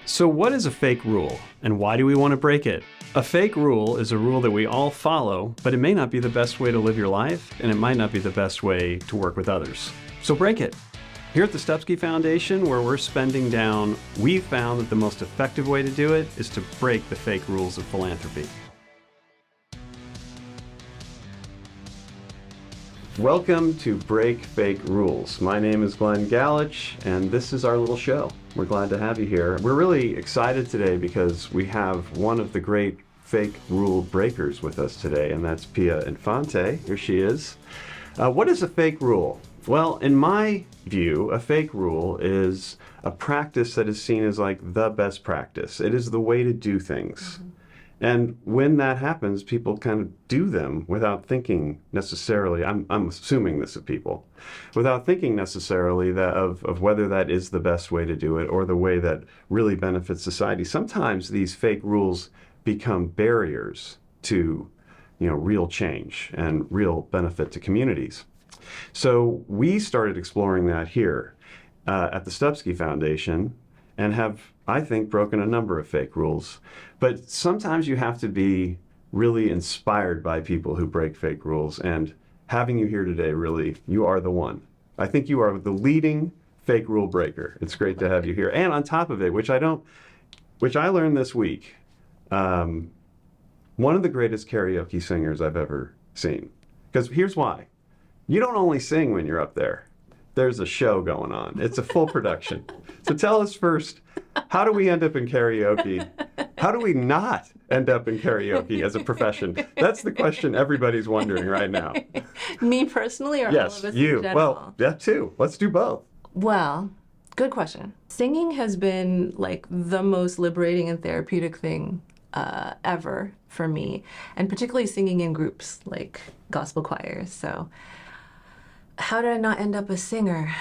So what is a fake rule, and why do we want to break it? A fake rule is a rule that we all follow, but it may not be the best way to live your life, and it might not be the best way to work with others. So break it. Here at the Stupski Foundation, where we're spending down, we've found that the most effective way to do it is to break the fake rules of philanthropy. Welcome to Break Fake Rules. My name is Glenn Galich, and this is our little show. We're glad to have you here. We're really excited today because we have one of the great fake rule breakers with us today, and that's Pia Infante. Here she is. What is a fake rule? Well, in my view, a fake rule is a practice that is seen as like the best practice. It is the way to do things. Mm-hmm. And when that happens, people kind of do them without thinking necessarily, I'm assuming this of people, without thinking necessarily of whether that is the best way to do it or the way that really benefits society. Sometimes these fake rules become barriers to, real change and real benefit to communities. So we started exploring that here at the Stupski Foundation and have, I think, broken a number of fake rules. But sometimes you have to be really inspired by people who break fake rules. And having you here today, really, you are the one. I think you are the leading fake rule breaker. It's great to have you here. And on top of it, which I learned this week, one of the greatest karaoke singers I've ever seen. Because here's why. You don't only sing when you're up there. There's a show going on. It's a full production. So tell us first, how do we end up in karaoke? How do we not end up in karaoke as a profession? That's the question everybody's wondering right now. Me personally, or yes, all of us you. in general? Well, that too. Let's do both. Well, good question. Singing has been like the most liberating and therapeutic thing ever for me, and particularly singing in groups like gospel choirs. So how did I not end up a singer?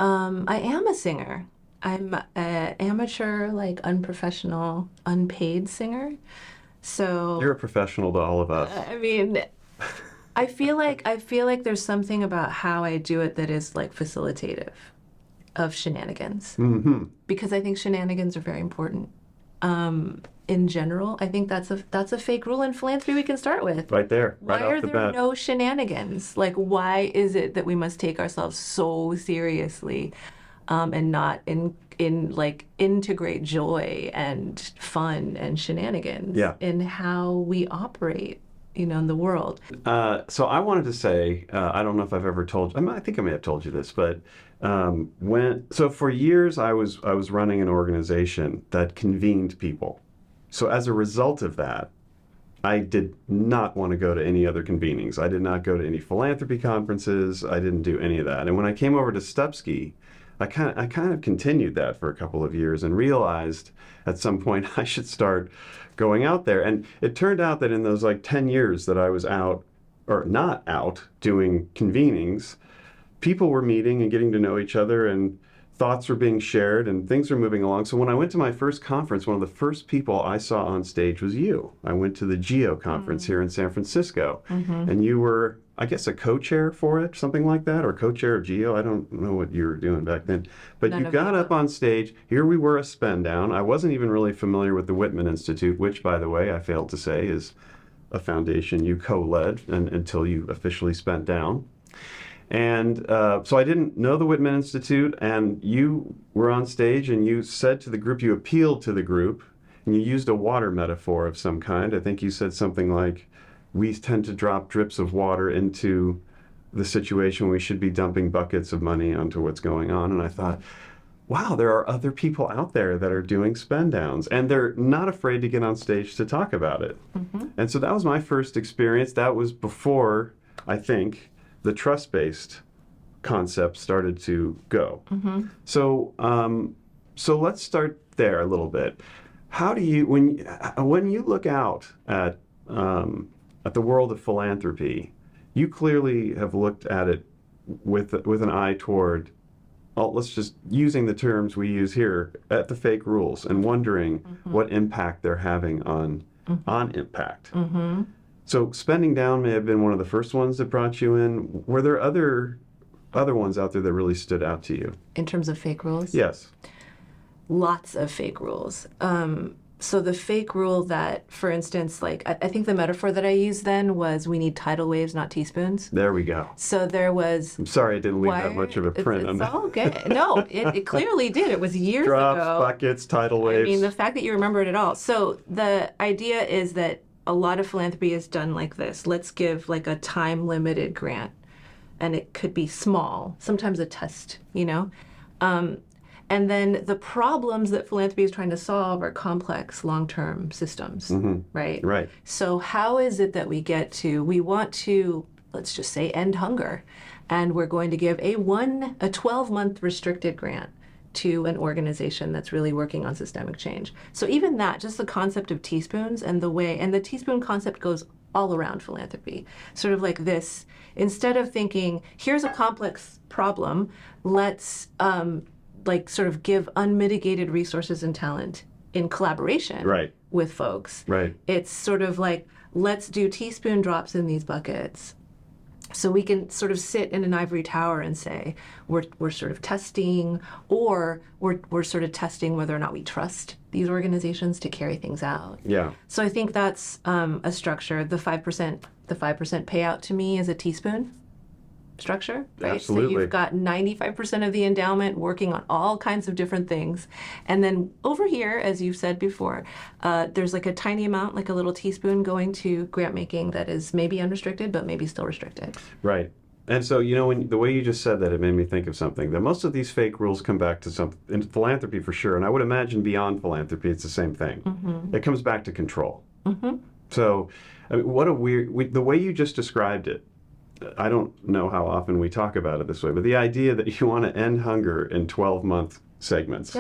I am a singer. I'm an amateur, unprofessional, unpaid singer. So you're a professional to all of us. I mean, I feel like there's something about how I do it that is facilitative of shenanigans. Mm-hmm. Because I think shenanigans are very important. In general, I think that's a fake rule in philanthropy we can start with. Right there, right off the bat. Why are there no shenanigans? Why is it that we must take ourselves so seriously and not integrate joy and fun and shenanigans in how we operate, in the world? So I wanted to say, I don't know if I've ever told you, I think I may have told you this, but so for years I was running an organization that convened people. So as a result of that, I did not want to go to any other convenings. I did not go to any philanthropy conferences. I didn't do any of that. And when I came over to Stupski, I kind of continued that for a couple of years and realized at some point I should start going out there. And it turned out that in those 10 years that I was out, or not out, doing convenings, people were meeting and getting to know each other, and thoughts were being shared, and things were moving along. So when I went to my first conference, one of the first people I saw on stage was you. I went to the GEO conference here in San Francisco, and you were, I guess, a co-chair for it, something like that, or co-chair of GEO. I don't know what you were doing back then. But you got up on stage. Here we were, a spend down. I wasn't even really familiar with the Whitman Institute, which, by the way, I failed to say is a foundation you co-led until you officially spent down. And so I didn't know the Whitman Institute, and you were on stage and you said to the group, you appealed to the group, and you used a water metaphor of some kind. I think you said something like, we tend to drop drips of water into the situation. We should be dumping buckets of money onto what's going on. And I thought, wow, there are other people out there that are doing spend downs, and they're not afraid to get on stage to talk about it. Mm-hmm. And so that was my first experience. That was before, I think, the trust-based concept started to go. Mm-hmm. So let's start there a little bit. How do you, when you look out at the world of philanthropy, you clearly have looked at it with an eye toward, let's just using the terms we use here, at the fake rules, and wondering what impact they're having on impact. Mm-hmm. So spending down may have been one of the first ones that brought you in. Were there other ones out there that really stood out to you? In terms of fake rules? Yes. lots of fake rules. So the fake rule that, for instance, like I think the metaphor that I used then was we need tidal waves, not teaspoons. There we go. So there was. I'm sorry I didn't leave that much of a print on It's that. all good. No, it clearly did. It was years Drops, ago. buckets, tidal waves. I mean, the fact that you remembered it all. So the idea is that a lot of philanthropy is done like this. Let's give like a time-limited grant, and it could be small, sometimes a test, you know? And then the problems that philanthropy is trying to solve are complex long-term systems, right? Right. So how is it that we want to, let's just say, end hunger, and we're going to give a 12-month restricted grant to an organization that's really working on systemic change. So even that, just the concept of teaspoons and the teaspoon concept goes all around philanthropy. Sort of like this, instead of thinking, here's a complex problem, let's like sort of give unmitigated resources and talent in collaboration with folks. Right. It's sort of like, let's do teaspoon drops in these buckets. So we can sort of sit in an ivory tower and say, we're sort of testing, or we're sort of testing whether or not we trust these organizations to carry things out. Yeah. So I think that's a structure. The 5% payout to me is a teaspoon structure, right? Absolutely. So you've got 95% of the endowment working on all kinds of different things. And then over here, as you've said before, there's like a tiny amount, like a little teaspoon going to grant making that is maybe unrestricted, but maybe still restricted. Right. And so, you know, the way you just said that, it made me think of something. That most of these fake rules come back to something, in philanthropy for sure, and I would imagine beyond philanthropy, it's the same thing. It comes back to control. So, I mean, the way you just described it, I don't know how often we talk about it this way, but the idea that you want to end hunger in 12-month segments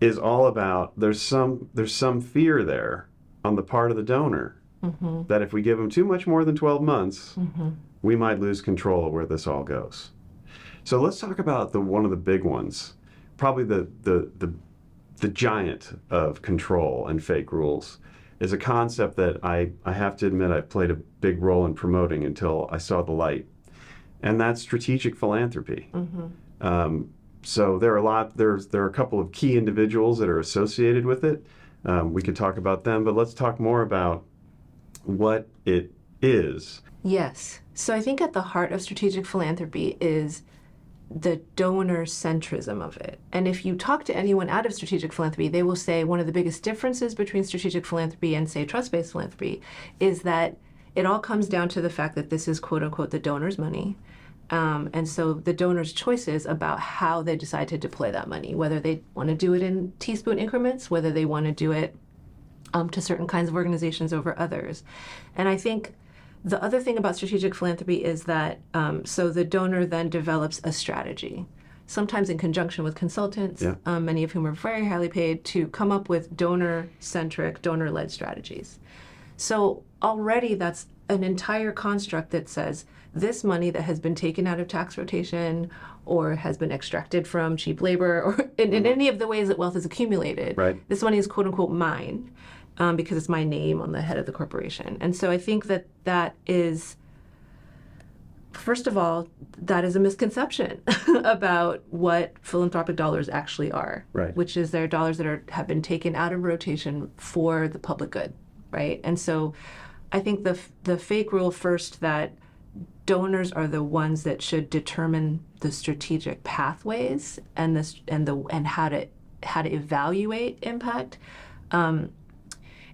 is all about, there's some fear there on the part of the donor that if we give them too much more than 12 months, we might lose control of where this all goes. So let's talk about one of the big ones, probably the giant of control and fake rules, is a concept that I have to admit I played a big role in promoting until I saw the light, and that's strategic philanthropy. So there are a couple of key individuals that are associated with it. We could talk about them, but let's talk more about what it is. Yes. So I think at the heart of strategic philanthropy is the donor centrism of it. And if you talk to anyone out of strategic philanthropy, they will say one of the biggest differences between strategic philanthropy and, say, trust-based philanthropy is that it all comes down to the fact that this is, quote unquote, the donor's money. And so the donor's choices about how they decide to deploy that money, whether they want to do it in teaspoon increments, whether they want to do it to certain kinds of organizations over others. And I think the other thing about strategic philanthropy is that so the donor then develops a strategy, sometimes in conjunction with consultants, many of whom are very highly paid, to come up with donor-centric, donor-led strategies. So already that's an entire construct that says this money that has been taken out of tax rotation or has been extracted from cheap labor or in any of the ways that wealth is accumulated, this money is quote-unquote mine. Because it's my name on the head of the corporation. And so I think that is, first of all, that is a misconception about what philanthropic dollars actually are, which is they're dollars that have been taken out of rotation for the public good, right? And so I think the fake rule first that donors are the ones that should determine the strategic pathways and how to evaluate impact.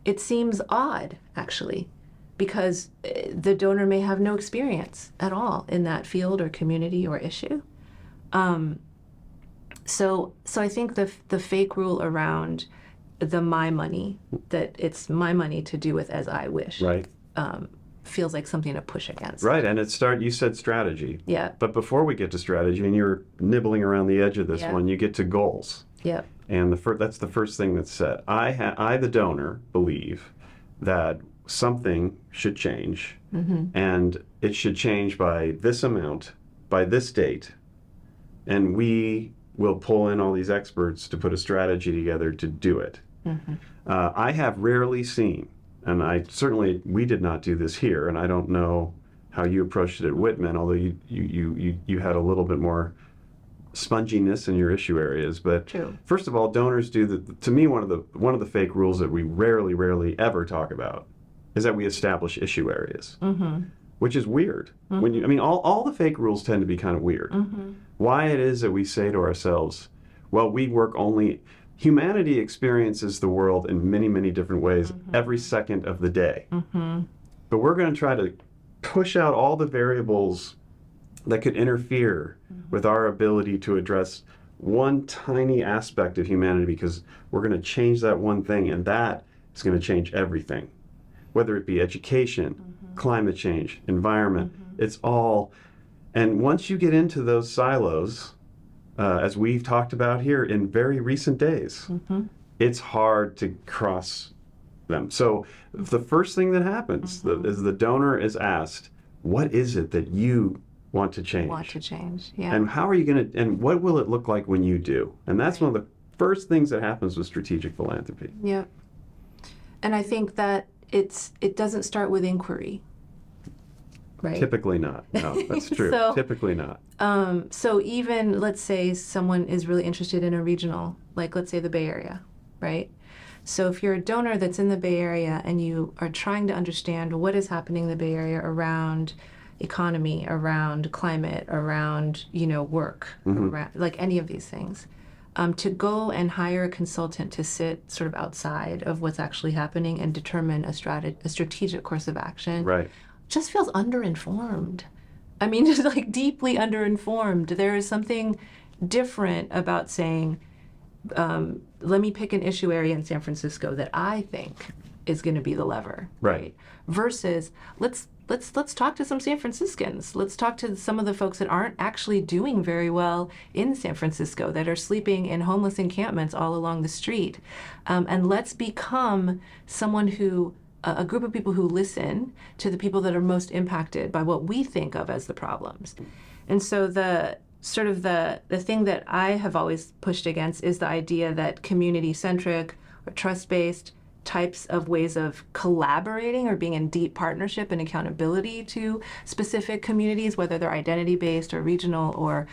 It seems odd, actually, because the donor may have no experience at all in that field or community or issue. So I think the fake rule around the my money, that it's my money to do with as I wish, feels like something to push against. Right, and you said strategy. Yeah. But before we get to strategy, and you're nibbling around the edge of this one, you get to goals. Yeah. And that's the first thing that's said. I, the donor, believe that something should change, and it should change by this amount, by this date, and we will pull in all these experts to put a strategy together to do it. I have rarely seen, and we did not do this here, and I don't know how you approached it at Whitman, although you had a little bit more sponginess in your issue areas, but True. first of all, donors do to me, one of the fake rules that we rarely ever talk about is that we establish issue areas, which is weird. When you, I mean, all the fake rules tend to be kind of weird. Why it is that we say to ourselves, well, we work only, humanity experiences the world in many different ways every second of the day. But we're going to try to push out all the variables that could interfere with our ability to address one tiny aspect of humanity, because we're going to change that one thing, and that is going to change everything. Whether it be education, climate change, environment, it's all. And once you get into those silos, as we've talked about here in very recent days, it's hard to cross them. So the first thing that happens is the donor is asked, what is it that you want to change? Want to change, yeah. And how are you going to, and what will it look like when you do? And that's one of the first things that happens with strategic philanthropy. Yeah. And I think that it doesn't start with inquiry, right? Typically not. No, that's true. Typically not. So even, let's say someone is really interested in a regional, like let's say the Bay Area, right? So if you're a donor that's in the Bay Area and you are trying to understand what is happening in the Bay Area around economy, around climate, around, work, around, like any of these things, to go and hire a consultant to sit sort of outside of what's actually happening and determine a strategic course of action, right, just feels underinformed. I mean, just like deeply underinformed. There is something different about saying, let me pick an issue area in San Francisco that I think is going to be the lever, right? Versus let's talk to some San Franciscans. Let's talk to some of the folks that aren't actually doing very well in San Francisco, that are sleeping in homeless encampments all along the street, and let's become someone who, a group of people who listen to the people that are most impacted by what we think of as the problems. And so the thing that I have always pushed against is the idea that community-centric or trust-based types of ways of collaborating or being in deep partnership and accountability to specific communities, whether they're identity-based or regional or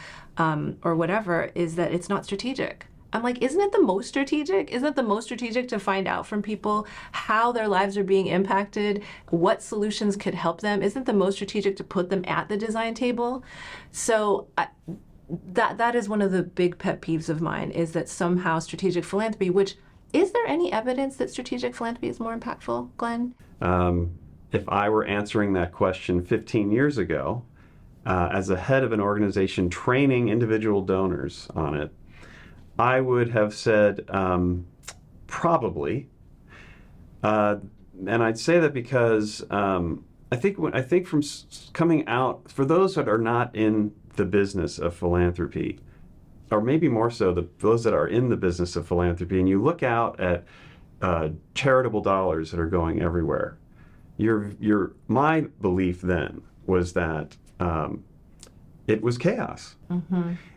whatever, is that it's not strategic. I'm like, isn't it the most strategic? Isn't it the most strategic to find out from people how their lives are being impacted, what solutions could help them? Isn't it the most strategic to put them at the design table? So that is one of the big pet peeves of mine, is that somehow strategic philanthropy, which, is there any evidence that strategic philanthropy is more impactful, Glenn? If I were answering that question 15 years ago, as a head of an organization training individual donors on it, I would have said probably, and I'd say that because I think from coming out, for those that are not in the business of philanthropy, or maybe more so those that are in the business of philanthropy, and you look out at charitable dollars that are going everywhere, my belief then was that it was chaos.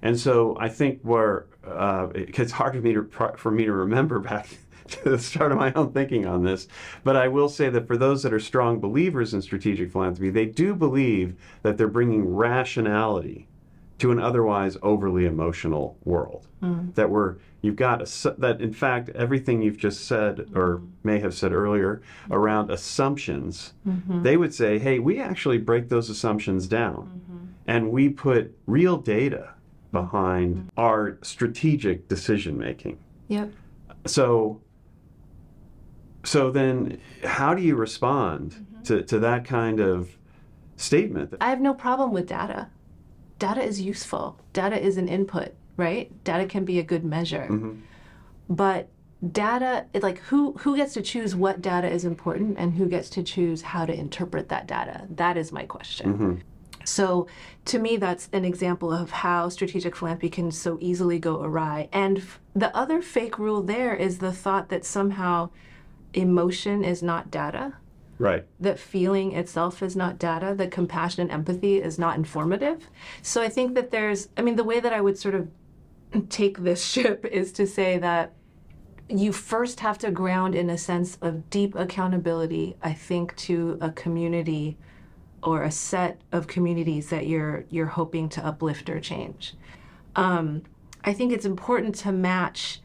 And so I think it's hard for me to remember back to the start of my own thinking on this, but I will say that for those that are strong believers in strategic philanthropy, they do believe that they're bringing rationality to an otherwise overly emotional world. That in fact, everything you've just said, or may have said earlier, around assumptions, they would say, hey, we actually break those assumptions down, and we put real data behind our strategic decision making. Yep. So then how do you respond to that kind of statement? I have no problem with data. Data is useful. Data is an input, right? Data can be a good measure. But data, like who gets to choose what data is important and who gets to choose how to interpret that data? That is my question. So to me, that's an example of how strategic philanthropy can so easily go awry. And the other fake rule there is the thought that somehow emotion is not data. Right. That feeling itself is not data, that compassion and empathy is not informative. So I think that the way that I would sort of take this ship is to say that you first have to ground in a sense of deep accountability, I think, to a community or a set of communities that you're hoping to uplift or change. I think it's important to match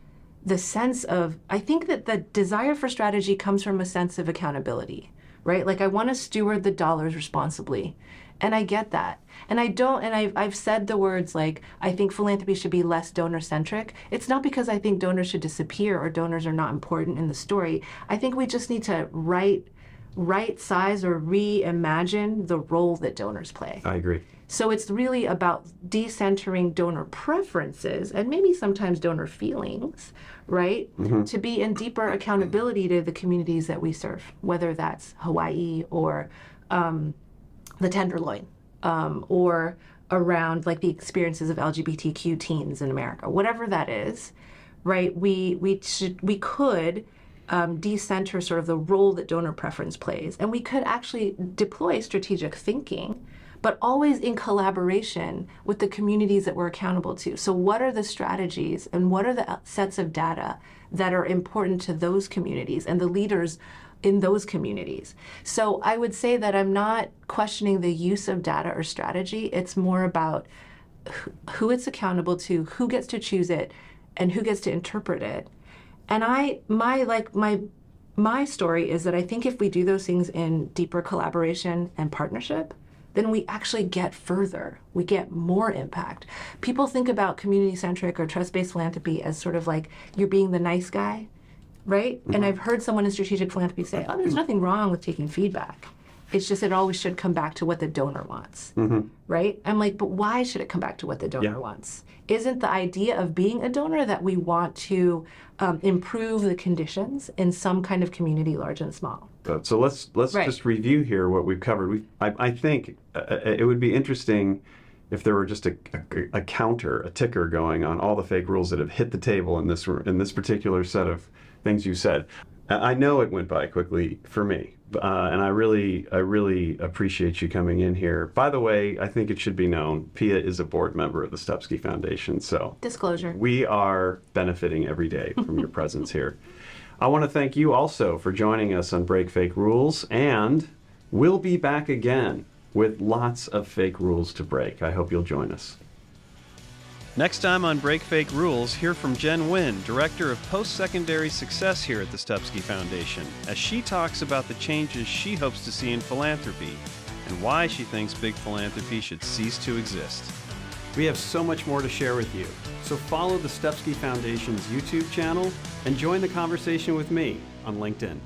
the sense of, I think that the desire for strategy comes from a sense of accountability, right? Like I want to steward the dollars responsibly. And I get that. And I don't, and I've said the words like, I think philanthropy should be less donor-centric. It's not because I think donors should disappear or donors are not important in the story. I think we just need to right size or reimagine the role that donors play. I agree. So it's really about decentering donor preferences and maybe sometimes donor feelings, right? To be in deeper accountability to the communities that we serve, whether that's Hawaii or the Tenderloin, or around like the experiences of LGBTQ teens in America, whatever that is, right? We could decenter sort of the role that donor preference plays, and we could actually deploy strategic thinking, but always in collaboration with the communities that we're accountable to. So what are the strategies and what are the sets of data that are important to those communities and the leaders in those communities? So I would say that I'm not questioning the use of data or strategy. It's more about who it's accountable to, who gets to choose it, and who gets to interpret it. And my story is that I think if we do those things in deeper collaboration and partnership, then we actually get further. We get more impact. People think about community-centric or trust-based philanthropy as sort of like you're being the nice guy, right? And I've heard someone in strategic philanthropy say, oh, there's nothing wrong with taking feedback. It's just it always should come back to what the donor wants, right? I'm like, but why should it come back to what the donor wants? Isn't the idea of being a donor that we want to improve the conditions in some kind of community, large and small? So let's just review here what we've covered. I think it would be interesting if there were just a counter, a ticker going on all the fake rules that have hit the table in this particular set of things you said. I know it went by quickly for me, and I really appreciate you coming in here. By the way, I think it should be known, Pia is a board member of the Stupski Foundation, so disclosure. We are benefiting every day from your presence here. I want to thank you also for joining us on Break Fake Rules, and we'll be back again with lots of fake rules to break. I hope you'll join us. Next time on Break Fake Rules, hear from Jen Nguyen, Director of Post-Secondary Success here at the Stupski Foundation, as she talks about the changes she hopes to see in philanthropy and why she thinks big philanthropy should cease to exist. We have so much more to share with you, so follow the Stupski Foundation's YouTube channel and join the conversation with me on LinkedIn.